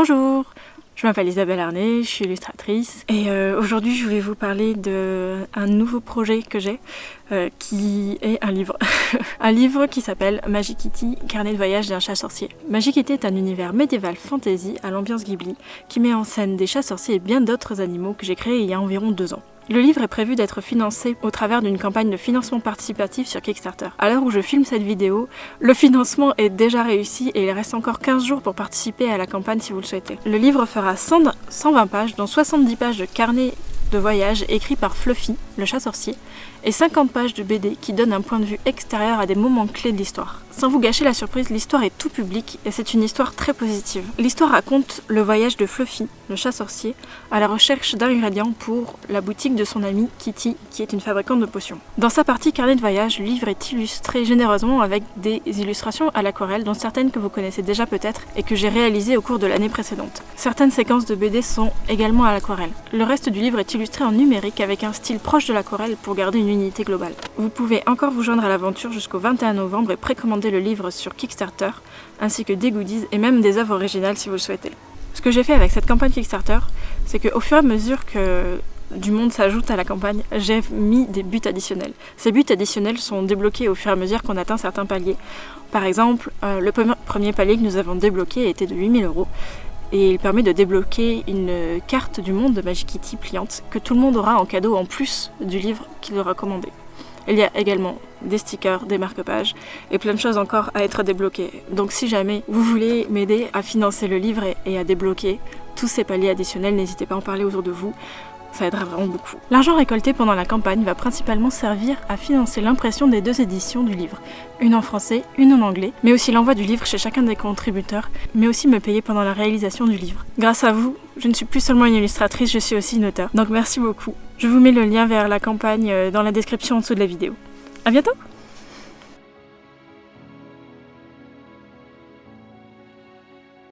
Bonjour, je m'appelle Isabelle Arnay, je suis illustratrice et aujourd'hui je voulais vous parler d'un nouveau projet que j'ai qui est un livre. Un livre qui s'appelle Magic Kitty, carnet de voyage d'un chat sorcier. Magic Kitty est un univers médiéval fantasy à l'ambiance Ghibli qui met en scène des chats sorciers et bien d'autres animaux que j'ai créés il y a environ 2 ans. Le livre est prévu d'être financé au travers d'une campagne de financement participatif sur Kickstarter. À l'heure où je filme cette vidéo, le financement est déjà réussi et il reste encore 15 jours pour participer à la campagne si vous le souhaitez. Le livre fera 120 pages, dont 70 pages de carnet de voyage écrit par Fluffy, le chat sorcier, et 50 pages de BD qui donnent un point de vue extérieur à des moments clés de l'histoire. Sans vous gâcher la surprise, l'histoire est tout public et c'est une histoire très positive. L'histoire raconte le voyage de Fluffy, le chat sorcier, à la recherche d'ingrédients pour la boutique de son amie Kitty, qui est une fabricante de potions. Dans sa partie carnet de voyage, le livre est illustré généreusement avec des illustrations à l'aquarelle, dont certaines que vous connaissez déjà peut-être et que j'ai réalisées au cours de l'année précédente. Certaines séquences de BD sont également à l'aquarelle. Le reste du livre est illustré en numérique avec un style proche de l'aquarelle pour garder une unité globale. Vous pouvez encore vous joindre à l'aventure jusqu'au 21 novembre et précommander le livre sur Kickstarter, ainsi que des goodies et même des œuvres originales si vous le souhaitez. Ce que j'ai fait avec cette campagne Kickstarter, c'est qu'au fur et à mesure que du monde s'ajoute à la campagne, j'ai mis des buts additionnels. Ces buts additionnels sont débloqués au fur et à mesure qu'on atteint certains paliers. Par exemple, le premier palier que nous avons débloqué était de 8 000 € et il permet de débloquer une carte du monde de Magic Kitty pliante que tout le monde aura en cadeau en plus du livre qu'il aura commandé. Il y a également des stickers, des marque-pages et plein de choses encore à être débloquées. Donc si jamais vous voulez m'aider à financer le livre et à débloquer tous ces paliers additionnels, n'hésitez pas à en parler autour de vous. Ça aidera vraiment beaucoup. L'argent récolté pendant la campagne va principalement servir à financer l'impression des 2 éditions du livre, une en français, une en anglais, mais aussi l'envoi du livre chez chacun des contributeurs, mais aussi me payer pendant la réalisation du livre. Grâce à vous, je ne suis plus seulement une illustratrice, je suis aussi une auteure. Donc merci beaucoup. Je vous mets le lien vers la campagne dans la description en dessous de la vidéo. À bientôt!